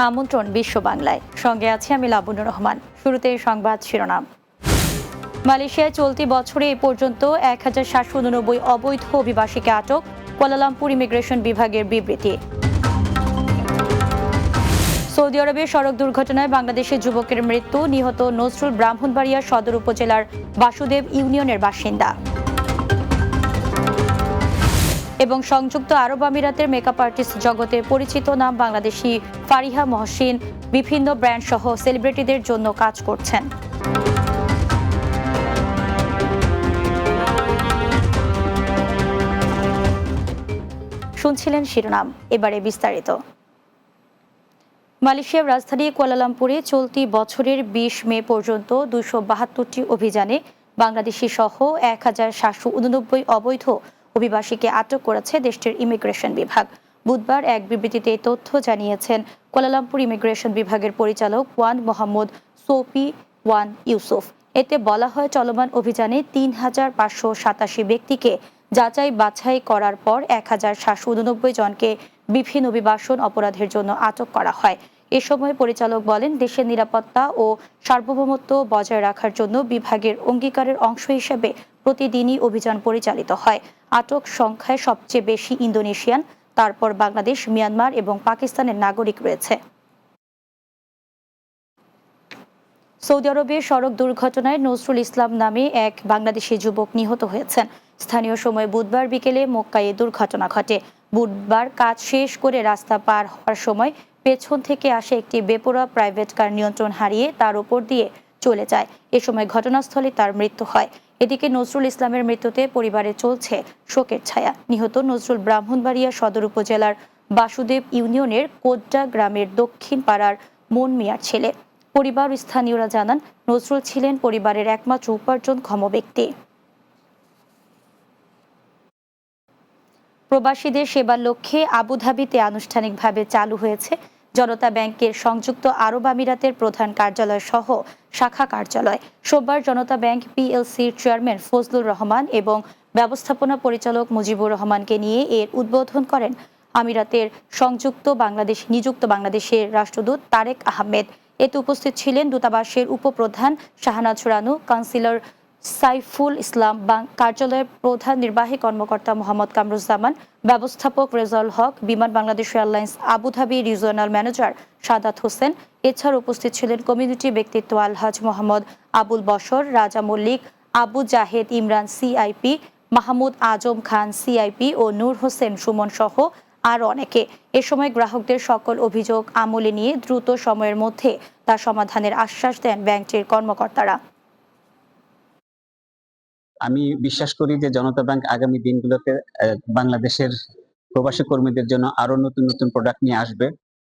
আমন্ত্রণ বিশ্ব বাংলায়, সঙ্গে আছে আমি লাবণ্য রহমান। শুরুতেই সংবাদ শিরোনাম। মালয়েশিয়ায় চলতি বছরে এ পর্যন্ত 1789 অবৈধ অভিবাসীকে আটক, কুয়ালালামপুর ইমিগ্রেশন বিভাগের বিবৃতি। সৌদি আরবে সড়ক দুর্ঘটনায় বাংলাদেশের যুবকের মৃত্যু, নিহত নজরুল ব্রাহ্মণবাড়িয়া সদর উপজেলার বাসুদেব ইউনিয়নের বাসিন্দা। এবং সংযুক্ত আরব আমিরাতের মেকআপ আর্টিস্ট জগতে পরিচিত নাম বাংলাদেশি ফারিহা মহসিন বিভিন্ন ব্র্যান্ড সহ সেলিব্রিটিদের জন্য কাজ করছেন। শুনছিলেন শিরোনাম, এবারে বিস্তারিত। মালয়েশিয়ার রাজধানী কুয়ালালামপুরে চলতি বছরের 20 মে পর্যন্ত 272টি অভিযানে বাংলাদেশি সহ 1789 অবৈধ অভিবাসীকে আটক করেছে দেশটির ইমিগ্রেশন বিভাগ। বুধবার এক বিবৃতিতে তথ্য জানিয়েছেন কুয়ালালামপুর ইমিগ্রেশন বিভাগের পরিচালক one Mohammad Sophie one Yusuf. এতে বলা হয়, চলমান অভিযানে 3587 ব্যক্তিকে যাচাই বাছাই করার পর 1789 জনকে বিভিন্ন অভিবাসন অপরাধের জন্য আটক করা হয়। এ সময় পরিচালক বলেন, দেশের নিরাপত্তা ও সার্বভৌমত্ব বজায় রাখার জন্য বিভাগের অঙ্গীকারের অংশ হিসেবে প্রতিদিনই অভিযান পরিচালিত হয়। আটক সংখ্যায় সবচেয়ে বেশি ইন্দোনেশিয়ান, তারপর বাংলাদেশ, মিয়ানমার এবং পাকিস্তানের নাগরিক রয়েছে। সৌদি আরবে সড়ক দুর্ঘটনায় নজরুল ইসলাম নামে এক বাংলাদেশি যুবক নিহত হয়েছেন। স্থানীয় সময় বুধবার বিকেলে মক্কায় দুর্ঘটনা ঘটে। বুধবার কাজ শেষ করে রাস্তা পার হওয়ার সময় পেছন থেকে আসে একটি বেপরোয়া প্রাইভেট কার নিয়ন্ত্রণ হারিয়ে তার উপর দিয়ে চলে যায়। এ সময় ঘটনাস্থলে তার মৃত্যু হয়। এদিকে নজরুল ইসলামের মৃত্যুতে পরিবারে চলছে শোকের ছায়া। নিহত নজরুল ব্রাহ্মণবাড়িয়া সদর উপজেলার বাসুদেব ইউনিয়নের কোড্ডা গ্রামের দক্ষিণ পাড়ার মন মিয়ার ছেলে। পরিবার স্থানীয়রা জানান, নজরুল ছিলেন পরিবারের একমাত্র উপার্জনক্ষম ব্যক্তি। প্রবাসীদের সেবার লক্ষ্যে আবুধাবিতে আনুষ্ঠানিকভাবে চালু হয়েছে জনতা ব্যাংকের সংযুক্ত আরব আমিরাতের প্রধান কার্যালয় সহ শাখা কার্যালয়। সোমবার জনতা ব্যাংক পিএলসির চেয়ারম্যান ফজলুর রহমান এবং ব্যবস্থাপনা পরিচালক মুজিবুর রহমানকে নিয়ে এর উদ্বোধন করেন আমিরাতের নিযুক্ত বাংলাদেশের রাষ্ট্রদূত তারেক আহমেদ। এতে উপস্থিত ছিলেন দূতাবাসের উপপ্রধান শাহনাজ রানু, কাউন্সিলর সাইফুল ইসলাম, কার্যালয়ের প্রধান নির্বাহী কর্মকর্তা মোহাম্মদ কামরুজ্জামান, ব্যবস্থাপক Rezaul Haque, Biman Bangladesh airlines Abu Dhabi regional manager Sadat Hossain. এছাড়া উপস্থিত ছিলেন কমিউনিটি ব্যক্তিত্ব আলহাজ মোহাম্মদ আবুল বশর, রাজা মল্লিক, আবু জাহেদ ইমরান সিআইপি, মাহমুদ আজম খান সিআইপি ও নূর হোসেন সুমন সহ আরও অনেকে। এ সময় গ্রাহকদের সকল অভিযোগ আমলে নিয়ে দ্রুত সময়ের মধ্যে তা সমাধানের আশ্বাস দেন ব্যাংকটির কর্মকর্তারা। আমি বিশ্বাস করি যে জনতা ব্যাংক আগামী দিনগুলোতে বাংলাদেশের প্রবাসী কর্মীদের জন্য আরো নতুন নতুন প্রোডাক্ট নিয়ে আসবে,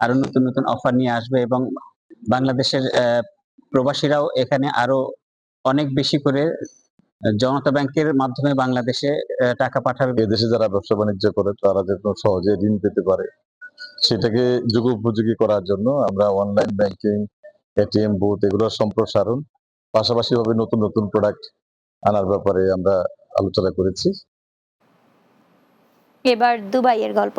আরো নতুন নতুন অফার নিয়ে আসবে এবং বাংলাদেশের প্রবাসীরাও এখানে আরো অনেক বেশি করে জনতা ব্যাংকের মাধ্যমে বাংলাদেশে টাকা পাঠাবে। এদেশে যারা ব্যবসা বাণিজ্য করে তারা যেন সহজে ঋণ পেতে পারে, সেটাকে যুগোপযোগী করার জন্য আমরা অনলাইন ব্যাংকিং, এটিএম বুথ এগুলোর সম্প্রসারণ, পাশাপাশি ভাবে নতুন নতুন প্রোডাক্ট আনার ব্যাপারে আমরা আলোচনা করেছি। এবার দুবাইয়ের গল্প।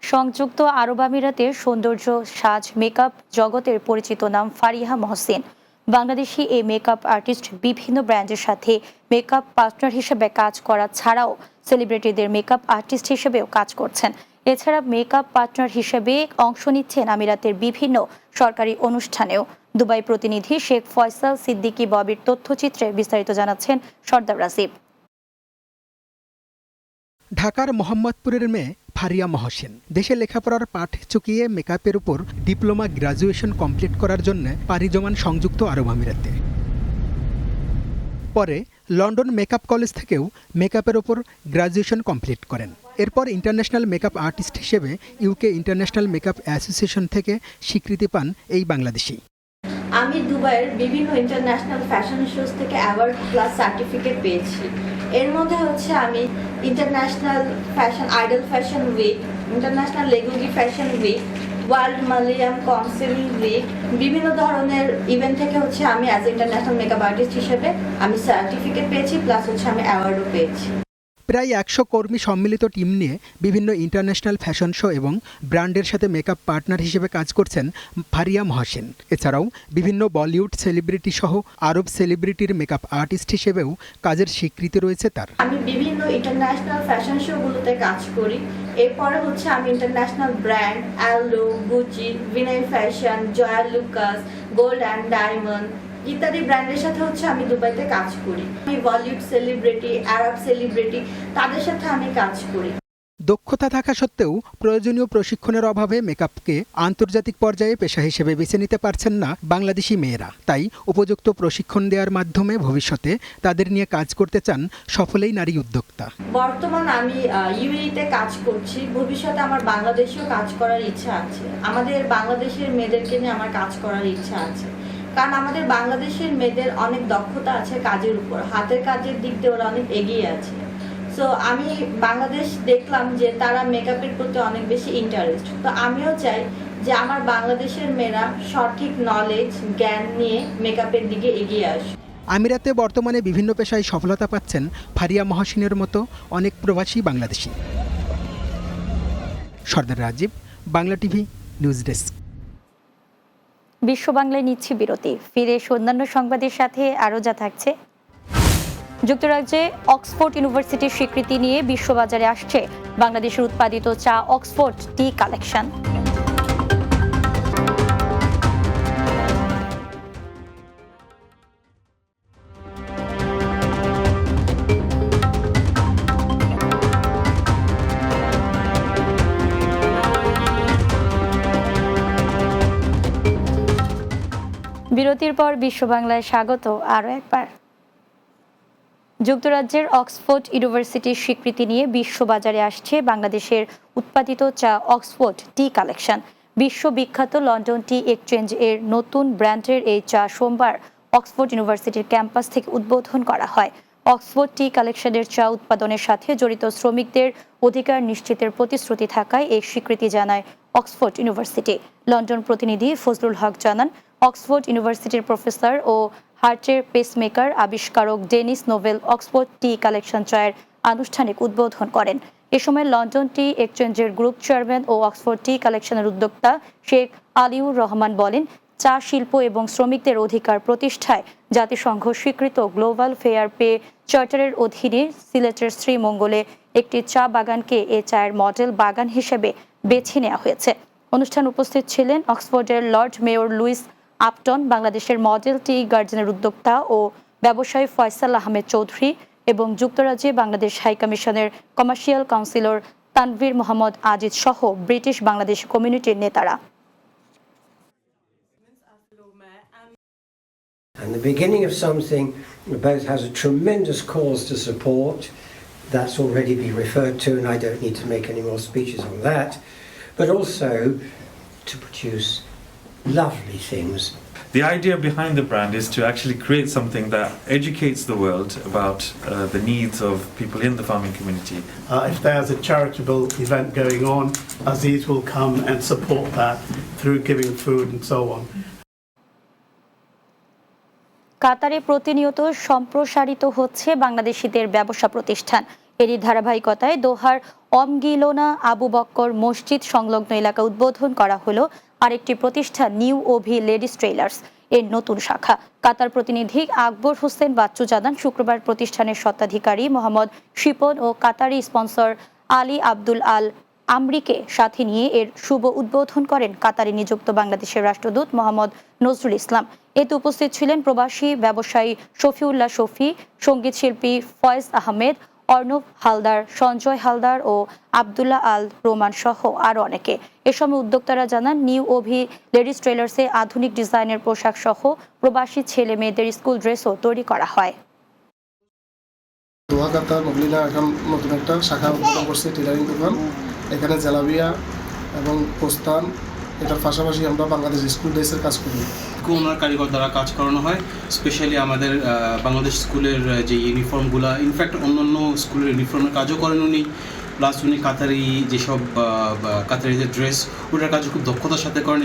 সংযুক্ত আরব আমিরাতের সৌন্দর্য সাজ মেকআপ জগতের পরিচিত নাম ফারিহা মহসিন। বাংলাদেশি এই মেকআপ আর্টিস্ট বিভিন্ন ব্র্যান্ডের সাথে মেকআপ পার্টনার হিসেবে কাজ করা ছাড়াও সেলিব্রিটিদের মেকআপ আর্টিস্ট হিসেবেও কাজ করছেন। এছাড়া মেকআপ পার্টনার হিসেবে অংশ নিচ্ছেন আমিরাতের বিভিন্ন সরকারি অনুষ্ঠানেও। দুবাই প্রতিনিধি শেখ ফয়সাল সিদ্দিকী ববির তথ্যচিত্রে বিস্তারিত জানাচ্ছেন সর্দার রাজীব। ঢাকার মোহাম্মদপুরের মেয়ে ফারিয়া মহসিন দেশে লেখাপড়ার পাঠ চুকিয়ে মেকআপের উপর ডিপ্লোমা গ্রাজুয়েশন কমপ্লিট করার জন্য পাড়ি জমান সংযুক্ত আরব আমিরাতে। পরে লন্ডন মেকআপ কলেজ থেকেও মেকআপের ওপর গ্রাজুয়েশন কমপ্লিট করেন। এরপর ইন্টারন্যাশনাল মেকআপ আর্টিস্ট হিসেবে ইউকে ইন্টারন্যাশনাল মেকআপ অ্যাসোসিয়েশন থেকে স্বীকৃতি পান এই বাংলাদেশি। আমি দুবাইয়ের বিভিন্ন ইন্টারন্যাশনাল ফ্যাশন শোজ থেকে অ্যাওয়ার্ড প্লাস সার্টিফিকেট পেয়েছি। এর মধ্যে হচ্ছে আমি international fashion idol fashion week, international লেগুগি ফ্যাশন উইক, ওয়ার্ল্ড মালয়াম কাউন্সিল লিগ, বিভিন্ন ধরনের ইভেন্ট থেকে হচ্ছে আমি অ্যাজ ইন্টারন্যাশনাল মেকআপ আর্টিস্ট হিসেবে আমি সার্টিফিকেট পেয়েছি, প্লাস হচ্ছে আমি অ্যাওয়ার্ডও পেয়েছি। প্রায় 100 কর্মী সম্মিলিত টিম নিয়ে বিভিন্ন ইন্টারন্যাশনাল ফ্যাশন শো এবং ব্র্যান্ডের সাথে মেকআপ পার্টনার হিসেবে কাজ করছেন ফারিয়া মহসিন। এছাড়াও বিভিন্ন বলিউড সেলিব্রিটি সহ আরব সেলিব্রিটির মেকআপ আর্টিস্ট হিসেবেও কাজের স্বীকৃতি রয়েছে তার। আমি বিভিন্ন ইন্টারন্যাশনাল ফ্যাশন শোগুলোতে কাজ করি। এরপরে হচ্ছে আমি ইন্টারন্যাশনাল ব্র্যান্ড অ্যালো, গুচি, ভিনাই fashion, Joy Alukkas, gold and diamond ইত্যাদি ব্র্যান্ডের সাথে হচ্ছে আমি দুবাইতে কাজ করি। আমি বলিউড সেলিব্রিটি, আরব সেলিব্রিটি তাদের সাথে আমি কাজ করি। দক্ষতা থাকা সত্ত্বেও প্রয়োজনীয় প্রশিক্ষণের অভাবে মেকআপকে আন্তর্জাতিক পর্যায়ে পেশা হিসেবে বেছে নিতে পারছেন না বাংলাদেশি মেয়েরা। তাই উপযুক্ত প্রশিক্ষণ দেওয়ার মাধ্যমে ভবিষ্যতে তাদের নিয়ে কাজ করতে চান সফলেই নারী উদ্যোক্তা। বর্তমান আমি ইউএইতে কাজ করছি, ভবিষ্যতে আমার বাংলাদেশেও কাজ করার ইচ্ছা আছে। আমাদের বাংলাদেশের মেয়েদেরকে নিয়ে আমার কাজ করার ইচ্ছা আছে, কারণ আমাদের বাংলাদেশের মেয়েদের অনেক দক্ষতা আছে কাজের উপর, হাতের কাজের দিক দিয়ে ওরা অনেক এগিয়ে আছে। সো আমি বাংলাদেশ দেখলাম যে তারা মেকআপের প্রতি অনেক বেশি ইন্টারেস্ট। তো আমিও চাই যে আমার বাংলাদেশের মেয়েরা সঠিক নলেজ, জ্ঞান নিয়ে মেকআপের দিকে এগিয়ে আসে। আমিরাতে বর্তমানে বিভিন্ন পেশায় সফলতা পাচ্ছেন ফারিয়া মহসিনের মতো অনেক প্রবাসী Bangladeshi. Sardar Rajib, Bangla TV news desk. বিশ্ব বাংলায় নিচ্ছি বিরতি, ফিরে এসে অন্যান্য সংবাদের সাথে আরও যা থাকছে। যুক্তরাজ্যে অক্সফোর্ড ইউনিভার্সিটির স্বীকৃতি নিয়ে বিশ্ববাজারে আসছে বাংলাদেশের উৎপাদিত চা অক্সফোর্ড টি কালেকশন। বিরতির পর বিশ্ব বাংলায় স্বাগত আরও একবার। যুক্তরাজ্যের অক্সফোর্ড ইউনিভার্সিটির স্বীকৃতি নিয়ে বিশ্ববাজারে আসছে বাংলাদেশের উৎপাদিত চা অক্সফোর্ড টি কালেকশন। বিশ্ববিখ্যাত লন্ডন টি এক্সচেঞ্জ এর নতুন ব্র্যান্ডের এই চা সোমবার অক্সফোর্ড ইউনিভার্সিটির ক্যাম্পাস থেকে উদ্বোধন করা হয়। অক্সফোর্ড টি কালেকশনের চা উৎপাদনের সাথে জড়িত শ্রমিকদের অধিকার নিশ্চিতের প্রতিশ্রুতি থাকায় এই স্বীকৃতি জানায় অক্সফোর্ড ইউনিভার্সিটি। লন্ডন প্রতিনিধি ফজলুল হক জানান, অক্সফোর্ড ইউনিভার্সিটির প্রফেসর ও হার্টের পেসমেকার আবিষ্কারক ডেনিস নোভেল অক্সফোর্ড টি কালেকশন চায়ের আনুষ্ঠানিক উদ্বোধন করেন। এ সময় লন্ডন টি এক্সচেঞ্জের গ্রুপ চেয়ারম্যান ও অক্সফোর্ড টি কালেকশনের উদ্যোক্তা শেখ আলিউর রহমান বলেন, চা শিল্প এবং শ্রমিকদের অধিকার প্রতিষ্ঠায় জাতিসংঘ স্বীকৃত গ্লোবাল ফেয়ার পে চার্টারের অধীনে সিলেটের শ্রীমঙ্গলে একটি চা বাগানকে এ চায়ের মডেল বাগান হিসেবে বেছে নেওয়া হয়েছে। অনুষ্ঠানে উপস্থিত ছিলেন অক্সফোর্ডের লর্ড মেয়র লুইস আপটন, বাংলাদেশের মডেল টি গার্ডেনের উদ্যোক্তা ও ব্যবসায়ী ফয়সাল আহমেদ চৌধুরী এবং যুক্তরাজ্যে বাংলাদেশ হাইকমিশনের কমার্শিয়াল কাউন্সিলর তানভীর মোহাম্মদ আজিজ সহ ব্রিটিশ বাংলাদেশ কমিউনিটির নেতারা। And the beginning of something both has a tremendous cause to support, that's already been referred to, and I don't need to make any more speeches on that, but also to produce lovely things. The idea behind the brand is to actually create something that educates the world about the needs of people in the farming community. If there's a charitable event going on, Aziz will come and support that through giving food and so on. কাতারে প্রতিনিয়ত সম্প্রসারিত হচ্ছে বাংলাদেশিদের ব্যবসা প্রতিষ্ঠান। এরই ধারাবাহিকতায় দোহার অমগিলোনা আবু বক্কর মসজিদ সংলগ্ন এলাকা উদ্বোধন করা হলো আরেকটি প্রতিষ্ঠান, নিউ ওভি লেডিস ট্রেলার্স এর নতুন শাখা। কাতার প্রতিনিধি আকবর হোসেন বাচ্চু জানান, শুক্রবার প্রতিষ্ঠানের স্বত্বাধিকারী মোহাম্মদ শিপন ও কাতারি স্পন্সর আলী আব্দুল আল আমরিকে সাথে নিয়ে এর শুভ উদ্বোধন করেন কাতারে নিযুক্ত বাংলাদেশের রাষ্ট্রদূত মোহাম্মদ নজরুল ইসলাম। এতে উপস্থিত ছিলেন প্রবাসী ব্যবসায়ী শফিউল্লাহ শফি, সঙ্গীত শিল্পী ফয়েজ আহমেদ, অর্ণব হালদার, সঞ্জয় হালদার ও আবদুল্লাহ আল রোমান সহ আরও অনেকে। এ সময় উদ্যোক্তারা জানান, নিউ ওভি লেডিস ট্রেলার্সে আধুনিক ডিজাইনের পোশাক সহ প্রবাসী ছেলে মেয়েদের স্কুল ড্রেসও তৈরি করা হয়। দোহা কাতার মগলিনা এখন নতুন একটা শাখা উদ্বোধন করছে টেলারিং দোকান। এখানে জালাবিয়া এবং পোস্তান, এটার পাশাপাশি আমরা বাংলাদেশ স্কুল ড্রেসের কাজ করি। ওনার কারিগর দ্বারা কাজ করানো হয়, স্পেশালি আমাদের বাংলাদেশ স্কুলের যে ইউনিফর্মগুলো, ইনফ্যাক্ট অন্যান্য স্কুলের ইউনিফর্মের কাজও করেন উনি। প্লাস উনি কাতারি যেসব কাতারিদের ড্রেস ওটার কাজ খুব দক্ষতার সাথে করেন।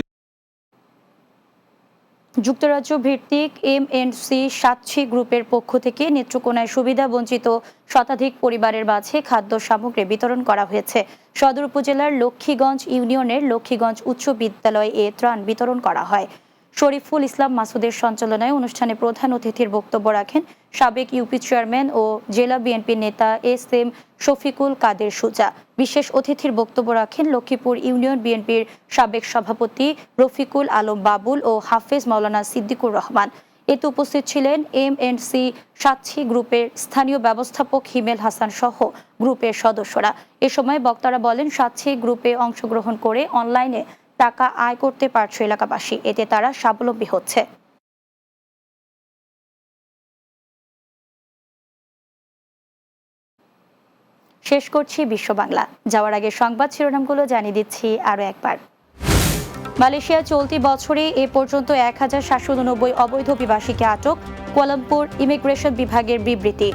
যুক্তরাজ্য ভিত্তিক MNC সাতছি গ্রুপের পক্ষ থেকে নেত্রকোনায় সুবিধা বঞ্চিত শতাধিক পরিবারের মাঝে খাদ্য সামগ্রী বিতরণ করা হয়েছে। সদর উপজেলার লক্ষ্মীগঞ্জ ইউনিয়নের লক্ষ্মীগঞ্জ উচ্চ বিদ্যালয়ে এ ত্রাণ বিতরণ করা হয়। শরীফুল ইসলাম মাসুদের সঞ্চালনায় অনুষ্ঠানে প্রধান অতিথির বক্তব্য রাখেন সাবেক ইউপি চেয়ারম্যান ও জেলা বিএনপির নেতা SM শফিকুল কাদের সুজা। বিশেষ অতিথির বক্তব্য রাখেন লক্ষ্মীপুর ইউনিয়ন বিএনপির সাবেক সভাপতি রফিকুল আলম বাবুল ও হাফেজ মাওলানা সিদ্দিকুর রহমান। এতে উপস্থিত ছিলেন MNC সাতছি গ্রুপের স্থানীয় ব্যবস্থাপক হিমেল হাসান সহ গ্রুপের সদস্যরা। এ সময় বক্তারা বলেন, সাতছি গ্রুপে অংশগ্রহণ করে অনলাইনে টাকা আয় করতে পারছে এলাকাবাসী, এতে তারা স্বাবলম্বী হচ্ছে। শেষ করছি বিশ্ব বাংলা। যাওয়ার আগে সংবাদ শিরোনামগুলো জানিয়ে দিচ্ছি আরো একবার। মালয়েশিয়া চলতি বছরে এ পর্যন্ত 1789 অবৈধ অভিবাসীকে আটক, কুয়ালালামপুর ইমিগ্রেশন বিভাগের বিবৃতি।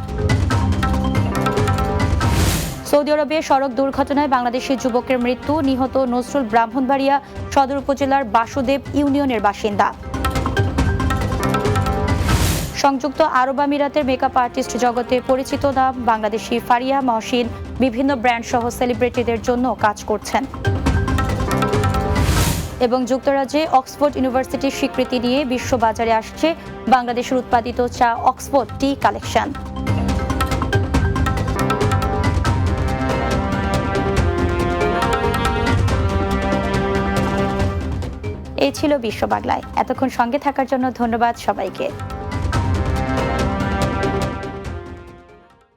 সৌদি আরবে সড়ক দুর্ঘটনায় বাংলাদেশি যুবকের মৃত্যু, নিহত নজরুল ব্রাহ্মণবাড়িয়া সদর উপজেলার বাসুদেব ইউনিয়নের বাসিন্দা। সংযুক্ত আরব আমিরাতের মেকআপ আর্টিস্ট জগতে পরিচিত নাম বাংলাদেশি ফারিয়া মহসিন বিভিন্ন ব্র্যান্ড সহ সেলিব্রিটিদের জন্য কাজ করছেন। এবং যুক্তরাজ্যে অক্সফোর্ড ইউনিভার্সিটির স্বীকৃতি নিয়ে বিশ্ববাজারে আসছে বাংলাদেশের উৎপাদিত চা অক্সফোর্ড টি কালেকশন। এই ছিল বিশ্ব বাংলায়। এতক্ষণ সঙ্গে থাকার জন্য ধন্যবাদ সবাইকে।